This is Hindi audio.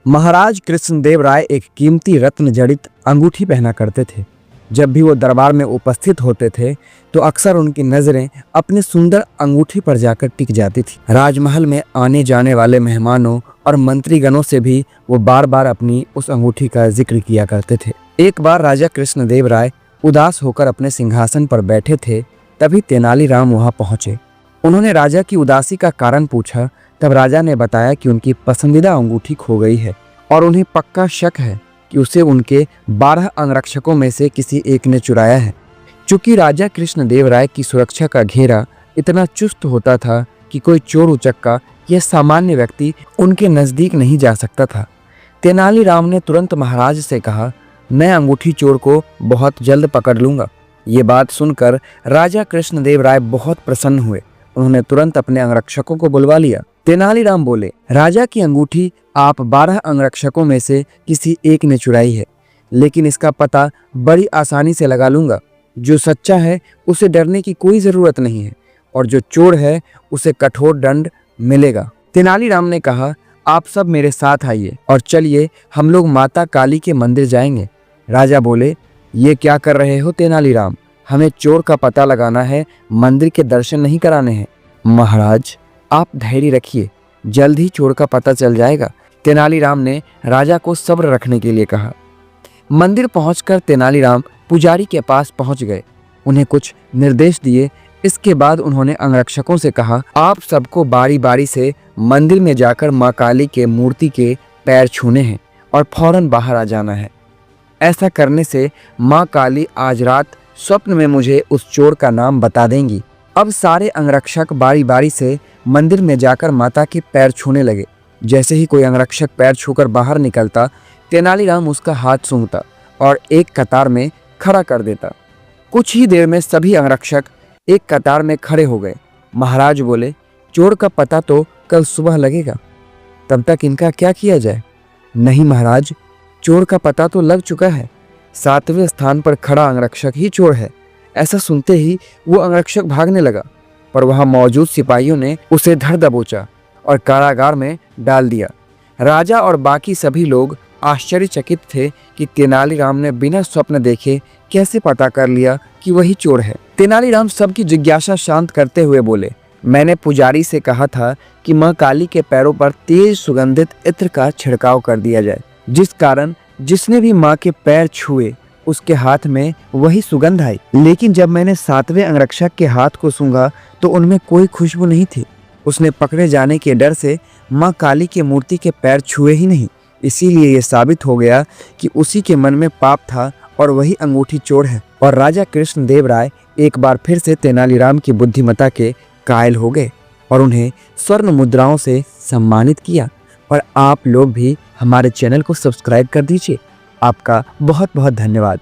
महाराज कृष्णदेव राय एक कीमती रत्न जड़ित अंगूठी पहना करते थे। जब भी वो दरबार में उपस्थित होते थे तो अक्सर उनकी नजरें अपने सुंदर अंगूठी पर जाकर टिक जाती थी। राजमहल में आने जाने वाले मेहमानों और मंत्रीगणों से भी वो बार बार अपनी उस अंगूठी का जिक्र किया करते थे। एक बार राजा कृष्णदेव राय उदास होकर अपने सिंहासन पर बैठे थे, तभी तेनालीराम वहां पहुंचे। उन्होंने राजा की उदासी का कारण पूछा। तब राजा ने बताया कि उनकी पसंदीदा अंगूठी खो गई है और उन्हें पक्का शक है कि उसे उनके 12 अंगरक्षकों में से किसी एक ने चुराया है। चूंकि राजा कृष्णदेव राय की सुरक्षा का घेरा इतना चुस्त होता था कि कोई चोर उचक्का या सामान्य व्यक्ति उनके नजदीक नहीं जा सकता था। तेनालीराम ने तुरंत महाराज से कहा, मैं अंगूठी चोर को बहुत जल्द पकड़ लूंगा। ये बात सुनकर राजा कृष्णदेव राय बहुत प्रसन्न हुए। उन्होंने तुरंत अपने अंगरक्षकों को बुलवा लिया। तेनालीराम बोले, राजा की अंगूठी आप 12 अंगरक्षकों में से किसी एक ने चुराई है, लेकिन इसका पता बड़ी आसानी से लगा लूंगा। जो सच्चा है उसे डरने की कोई जरूरत नहीं है और जो चोर है उसे कठोर दंड मिलेगा। तेनालीराम ने कहा, आप सब मेरे साथ आइए और चलिए हम लोग माता काली के मंदिर जाएंगे। राजा बोले, ये क्या कर रहे हो तेनालीराम? हमें चोर का पता लगाना है, मंदिर के दर्शन नहीं कराने हैं। महाराज, आप धैर्य रखिए, जल्द ही चोर का पता चल जाएगा। तेनालीराम ने राजा को सब्र रखने के लिए कहा। मंदिर पहुंचकर तेनालीराम पुजारी के पास पहुंच गए। उन्हें कुछ निर्देश दिए। इसके बाद उन्होंने अंगरक्षकों से कहा, आप सबको बारी बारी से मंदिर में जाकर माँ काली के मूर्ति के पैर छूने हैं और फौरन बाहर आ जाना है। ऐसा करने से माँ काली आज रात स्वप्न में मुझे उस चोर का नाम बता देंगी। अब सारे अंगरक्षक बारी बारी से मंदिर में जाकर माता के पैर छूने लगे। जैसे ही कोई अंगरक्षक पैर छूकर बाहर निकलता, तेनालीराम उसका हाथ सूंघता और एक कतार में खड़ा कर देता। कुछ ही देर में सभी अंगरक्षक एक कतार में खड़े हो गए। महाराज बोले, चोर का पता तो कल सुबह लगेगा, तब तक इनका क्या किया जाए? नहीं महाराज, चोर का पता तो लग चुका है। 7वें स्थान पर खड़ा अंगरक्षक ही चोर है। ऐसा सुनते ही वो अंगरक्षक भागने लगा, पर वहां मौजूद सिपाहियों ने उसे धर दबोचा और कारागार में डाल दिया। राजा और बाकी सभी लोग आश्चर्यचकित थे कि तेनालीराम ने बिना स्वप्न देखे कैसे पता कर लिया कि वही चोर है। तेनालीराम सबकी जिज्ञासा शांत करते हुए बोले, मैंने पुजारी से कहा था कि माँ काली के पैरों पर तेज सुगंधित इत्र का छिड़काव कर दिया जाए, जिस कारण जिसने भी माँ के पैर छुए उसके हाथ में वही सुगंध आई। लेकिन जब मैंने 7वें अंगरक्षक के हाथ को सूंघा तो उनमें कोई खुशबू नहीं थी। उसने पकड़े जाने के डर से माँ काली की मूर्ति के पैर छुए ही नहीं। इसीलिए ये साबित हो गया कि उसी के मन में पाप था और वही अंगूठी चोर है। और राजा कृष्णदेव राय एक बार फिर से तेनालीराम की बुद्धिमत्ता के कायल हो गए और उन्हें स्वर्ण मुद्राओं से सम्मानित किया। और आप लोग भी हमारे चैनल को सब्सक्राइब कर दीजिए। आपका बहुत बहुत धन्यवाद।